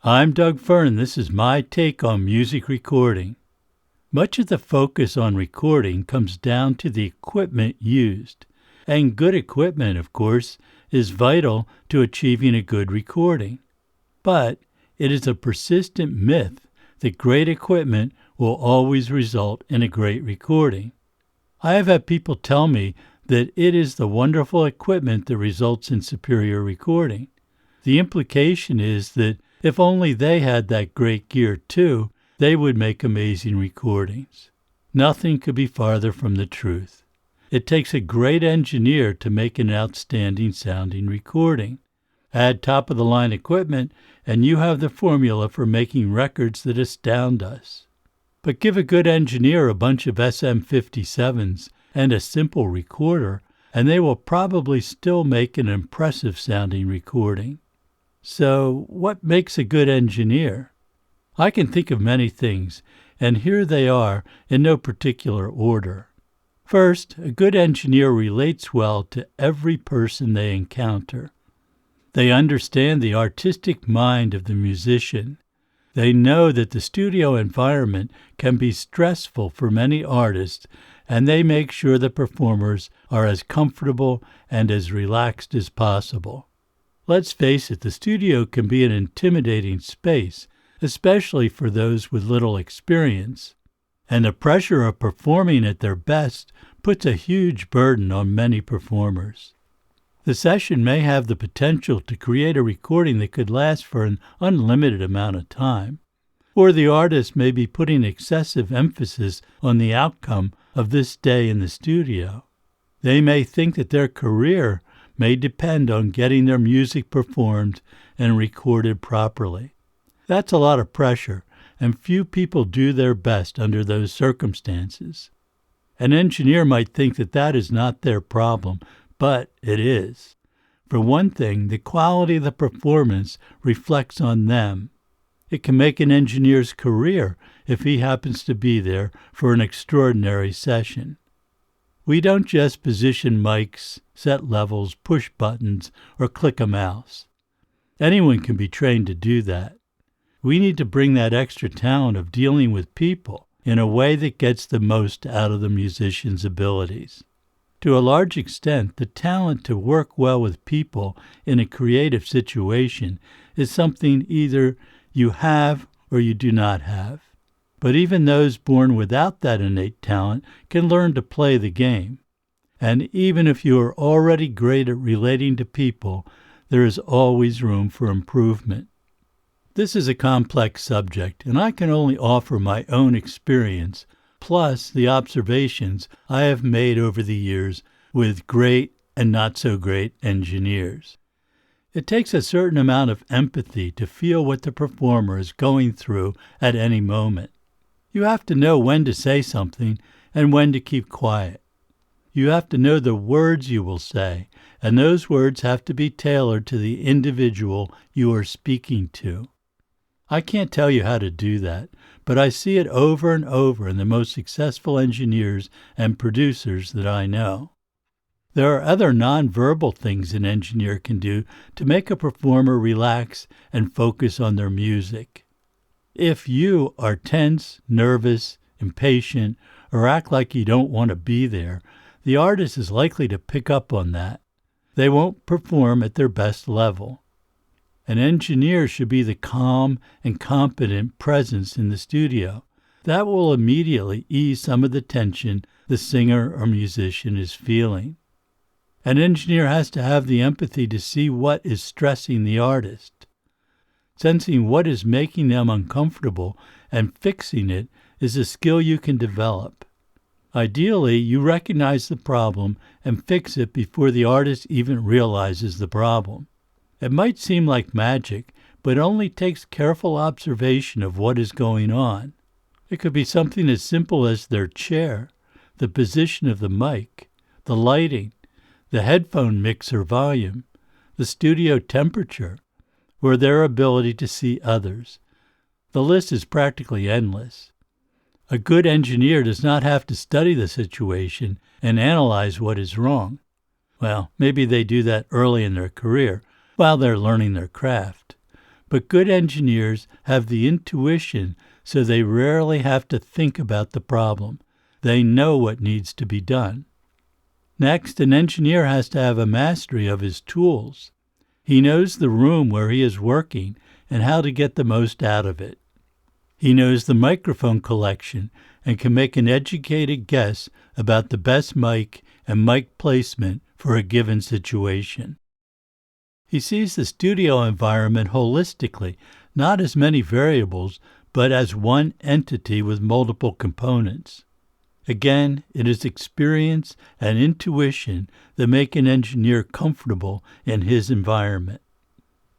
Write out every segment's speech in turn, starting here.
I'm Doug Fern. This is my take on music recording. Much of the focus on recording comes down to the equipment used. And good equipment, of course, is vital to achieving a good recording. But it is a persistent myth that great equipment will always result in a great recording. I have had people tell me that it is the wonderful equipment that results in superior recording. The implication is that if only they had that great gear too, they would make amazing recordings. Nothing could be farther from the truth. It takes a great engineer to make an outstanding sounding recording. Add top-of-the-line equipment, and you have the formula for making records that astound us. But give a good engineer a bunch of SM57s and a simple recorder, and they will probably still make an impressive-sounding recording. So, what makes a good engineer? I can think of many things, and here they are in no particular order. First, a good engineer relates well to every person they encounter. They understand the artistic mind of the musician. They know that the studio environment can be stressful for many artists, and they make sure the performers are as comfortable and as relaxed as possible. Let's face it, the studio can be an intimidating space, especially for those with little experience. And the pressure of performing at their best puts a huge burden on many performers. The session may have the potential to create a recording that could last for an unlimited amount of time, or the artist may be putting excessive emphasis on the outcome of this day in the studio. They may think that their career may depend on getting their music performed and recorded properly. That's a lot of pressure, and few people do their best under those circumstances. An engineer might think that that is not their problem, but it is. For one thing, the quality of the performance reflects on them. It can make an engineer's career if he happens to be there for an extraordinary session. We don't just position mics, set levels, push buttons, or click a mouse. Anyone can be trained to do that. We need to bring that extra talent of dealing with people in a way that gets the most out of the musician's abilities. To a large extent, the talent to work well with people in a creative situation is something either you have or you do not have. But even those born without that innate talent can learn to play the game. And even if you are already great at relating to people, there is always room for improvement. This is a complex subject, and I can only offer my own experience, plus the observations I have made over the years with great and not so great engineers. It takes a certain amount of empathy to feel what the performer is going through at any moment. You have to know when to say something and when to keep quiet. You have to know the words you will say, and those words have to be tailored to the individual you are speaking to. I can't tell you how to do that, but I see it over and over in the most successful engineers and producers that I know. There are other nonverbal things an engineer can do to make a performer relax and focus on their music. If you are tense, nervous, impatient, or act like you don't want to be there, the artist is likely to pick up on that. They won't perform at their best level. An engineer should be the calm and competent presence in the studio. That will immediately ease some of the tension the singer or musician is feeling. An engineer has to have the empathy to see what is stressing the artist. Sensing what is making them uncomfortable and fixing it is a skill you can develop. Ideally, you recognize the problem and fix it before the artist even realizes the problem. It might seem like magic, but it only takes careful observation of what is going on. It could be something as simple as their chair, the position of the mic, the lighting, the headphone mix or volume, the studio temperature, or their ability to see others. The list is practically endless. A good engineer does not have to study the situation and analyze what is wrong. Well, maybe they do that early in their career while they're learning their craft. But good engineers have the intuition, so they rarely have to think about the problem. They know what needs to be done. Next, an engineer has to have a mastery of his tools. He knows the room where he is working and how to get the most out of it. He knows the microphone collection and can make an educated guess about the best mic and mic placement for a given situation. He sees the studio environment holistically, not as many variables, but as one entity with multiple components. Again, it is experience and intuition that make an engineer comfortable in his environment.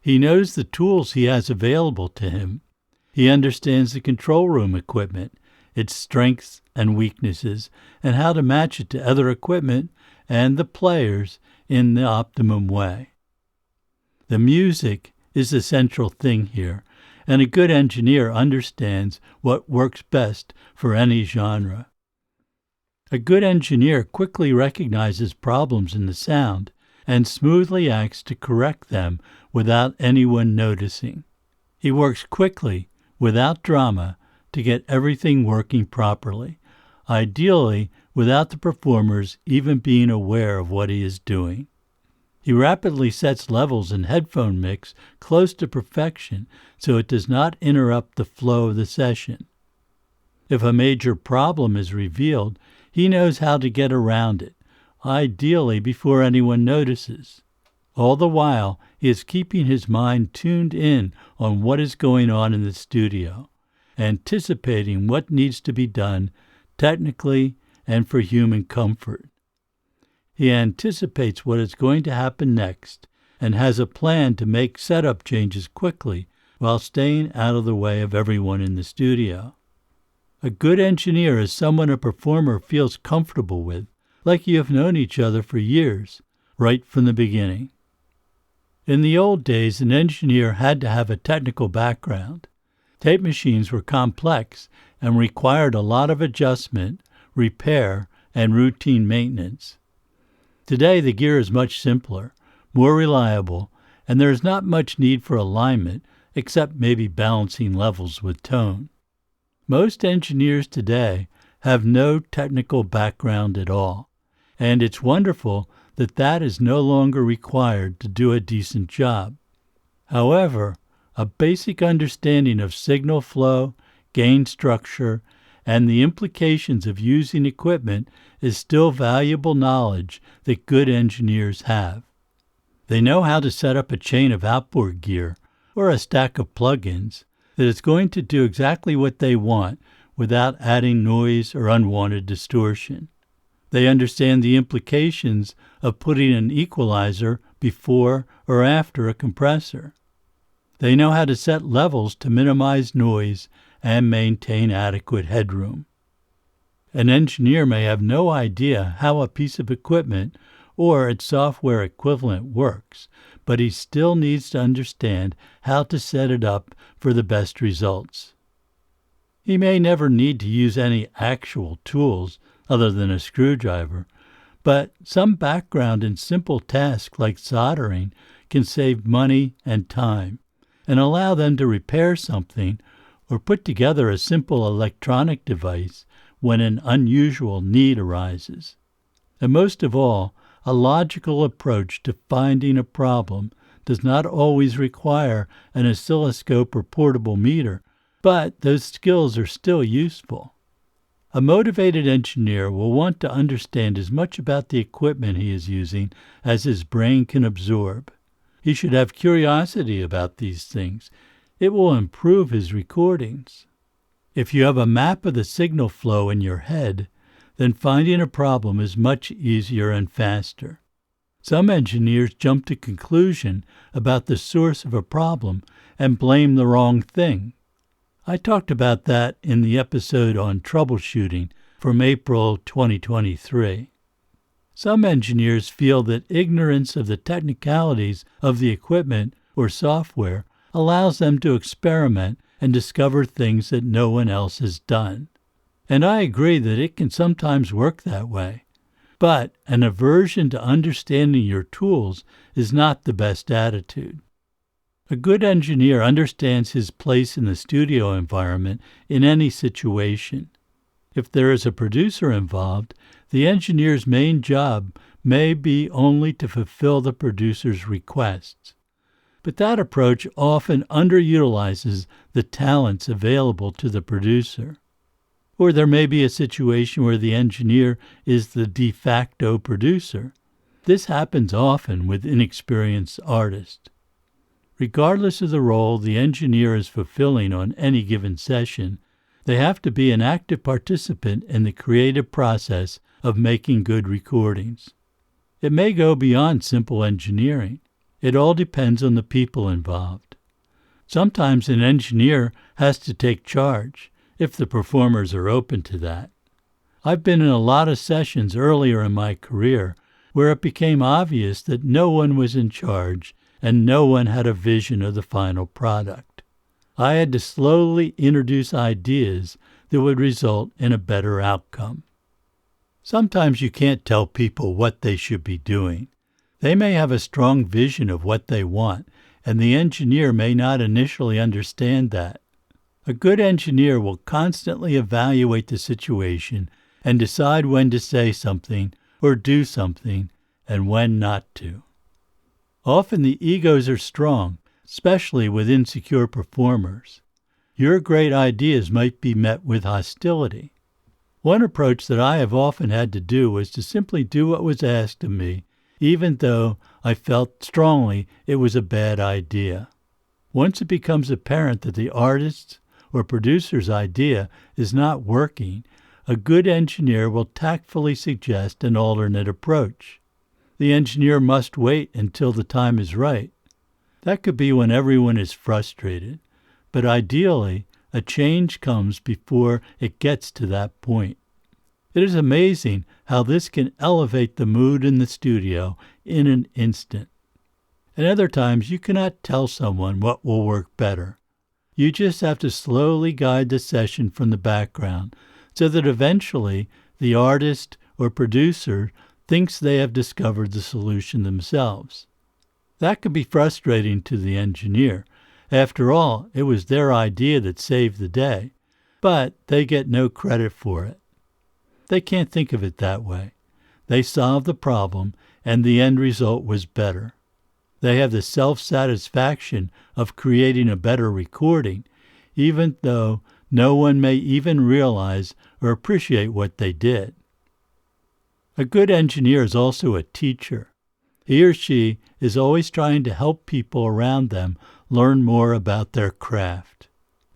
He knows the tools he has available to him. He understands the control room equipment, its strengths and weaknesses, and how to match it to other equipment and the players in the optimum way. The music is the central thing here, and a good engineer understands what works best for any genre. A good engineer quickly recognizes problems in the sound and smoothly acts to correct them without anyone noticing. He works quickly, without drama, to get everything working properly, ideally without the performers even being aware of what he is doing. He rapidly sets levels in headphone mix close to perfection so it does not interrupt the flow of the session. If a major problem is revealed, he knows how to get around it, ideally before anyone notices. All the while, he is keeping his mind tuned in on what is going on in the studio, anticipating what needs to be done technically and for human comfort. He anticipates what is going to happen next and has a plan to make setup changes quickly while staying out of the way of everyone in the studio. A good engineer is someone a performer feels comfortable with, like you have known each other for years, right from the beginning. In the old days, an engineer had to have a technical background. Tape machines were complex and required a lot of adjustment, repair, and routine maintenance. Today, the gear is much simpler, more reliable, and there is not much need for alignment except maybe balancing levels with tone. Most engineers today have no technical background at all, and it's wonderful that that is no longer required to do a decent job. However, a basic understanding of signal flow, gain structure, and the implications of using equipment is still valuable knowledge that good engineers have. They know how to set up a chain of outboard gear or a stack of plugins that is going to do exactly what they want without adding noise or unwanted distortion. They understand the implications of putting an equalizer before or after a compressor. They know how to set levels to minimize noise and maintain adequate headroom. An engineer may have no idea how a piece of equipment or its software equivalent works, but he still needs to understand how to set it up for the best results. He may never need to use any actual tools other than a screwdriver, but some background in simple tasks like soldering can save money and time and allow them to repair something or put together a simple electronic device when an unusual need arises. And most of all, a logical approach to finding a problem does not always require an oscilloscope or portable meter, but those skills are still useful. A motivated engineer will want to understand as much about the equipment he is using as his brain can absorb. He should have curiosity about these things. It will improve his recordings. If you have a map of the signal flow in your head, then finding a problem is much easier and faster. Some engineers jump to conclusion about the source of a problem and blame the wrong thing. I talked about that in the episode on troubleshooting from April 2023. Some engineers feel that ignorance of the technicalities of the equipment or software allows them to experiment and discover things that no one else has done. And I agree that it can sometimes work that way. But an aversion to understanding your tools is not the best attitude. A good engineer understands his place in the studio environment in any situation. If there is a producer involved, the engineer's main job may be only to fulfill the producer's requests. But that approach often underutilizes the talents available to the producer. Or there may be a situation where the engineer is the de facto producer. This happens often with inexperienced artists. Regardless of the role the engineer is fulfilling on any given session, they have to be an active participant in the creative process of making good recordings. It may go beyond simple engineering. It all depends on the people involved. Sometimes an engineer has to take charge, if the performers are open to that. I've been in a lot of sessions earlier in my career where it became obvious that no one was in charge and no one had a vision of the final product. I had to slowly introduce ideas that would result in a better outcome. Sometimes you can't tell people what they should be doing. They may have a strong vision of what they want, and the engineer may not initially understand that. A good engineer will constantly evaluate the situation and decide when to say something or do something and when not to. Often the egos are strong, especially with insecure performers. Your great ideas might be met with hostility. One approach that I have often had to do was to simply do what was asked of me, even though I felt strongly it was a bad idea. Once it becomes apparent that the artist's or producer's idea is not working, a good engineer will tactfully suggest an alternate approach. The engineer must wait until the time is right. That could be when everyone is frustrated, but ideally, a change comes before it gets to that point. It is amazing how this can elevate the mood in the studio in an instant. And other times, you cannot tell someone what will work better. You just have to slowly guide the session from the background so that eventually the artist or producer thinks they have discovered the solution themselves. That could be frustrating to the engineer. After all, it was their idea that saved the day, but they get no credit for it. They can't think of it that way. They solved the problem, and the end result was better. They have the self-satisfaction of creating a better recording, even though no one may even realize or appreciate what they did. A good engineer is also a teacher. He or she is always trying to help people around them learn more about their craft.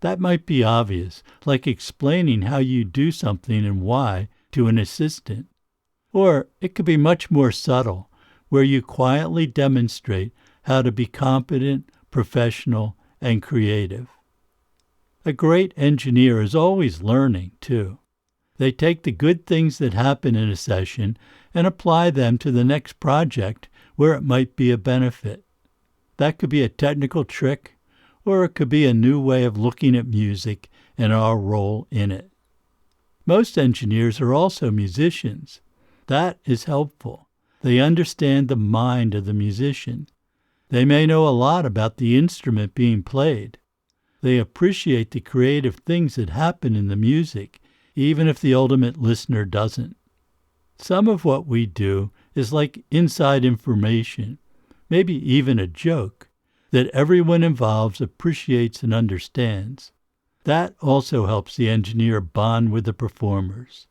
That might be obvious, like explaining how you do something and why to an assistant. Or it could be much more subtle, where you quietly demonstrate how to be competent, professional, and creative. A great engineer is always learning, too. They take the good things that happen in a session and apply them to the next project where it might be a benefit. That could be a technical trick, or it could be a new way of looking at music and our role in it. Most engineers are also musicians. That is helpful. They understand the mind of the musician. They may know a lot about the instrument being played. They appreciate the creative things that happen in the music, even if the ultimate listener doesn't. Some of what we do is like inside information, maybe even a joke, that everyone involved appreciates and understands. That also helps the engineer bond with the performers.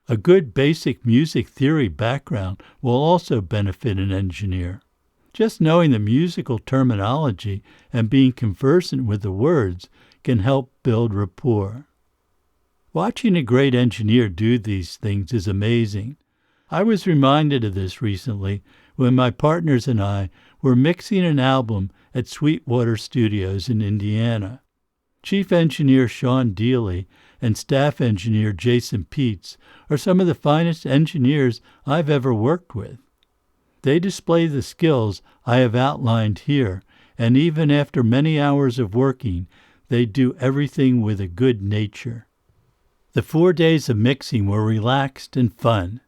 A good basic music theory background will also benefit an engineer. Just knowing the musical terminology and being conversant with the words can help build rapport. Watching a great engineer do these things is amazing. I was reminded of this recently when my partners and I were mixing an album at Sweetwater Studios in Indiana. Chief Engineer Sean Dealey and Staff Engineer Jason Peets are some of the finest engineers I've ever worked with. They display the skills I have outlined here, and even after many hours of working, they do everything with a good nature. The 4 days of mixing were relaxed and fun.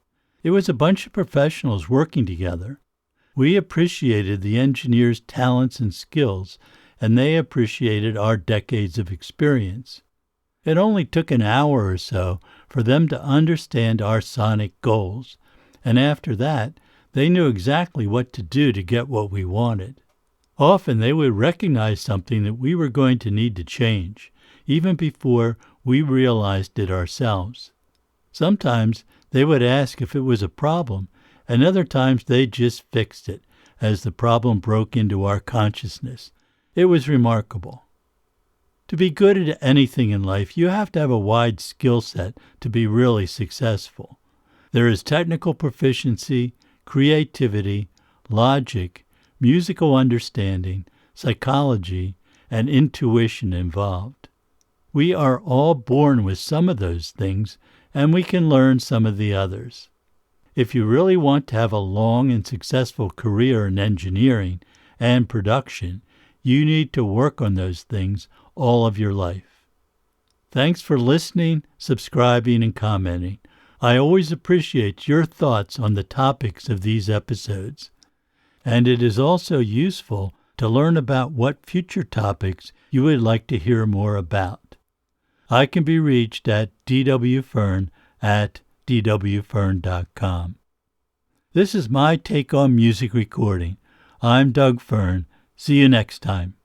It was a bunch of professionals working together. We appreciated the engineers' talents and skills, and they appreciated our decades of experience. It only took an hour or so for them to understand our sonic goals, and after that, they knew exactly what to do to get what we wanted. Often they would recognize something that we were going to need to change, even before we realized it ourselves. Sometimes they would ask if it was a problem, and other times they just fixed it as the problem broke into our consciousness. It was remarkable. To be good at anything in life, you have to have a wide skill set to be really successful. There is technical proficiency, creativity, logic, musical understanding, psychology, and intuition involved. We are all born with some of those things, and we can learn some of the others. If you really want to have a long and successful career in engineering and production, you need to work on those things all of your life. Thanks for listening, subscribing, and commenting. I always appreciate your thoughts on the topics of these episodes. And it is also useful to learn about what future topics you would like to hear more about. I can be reached at dwfern@dwfern.com. This is my take on music recording. I'm Doug Fern. See you next time.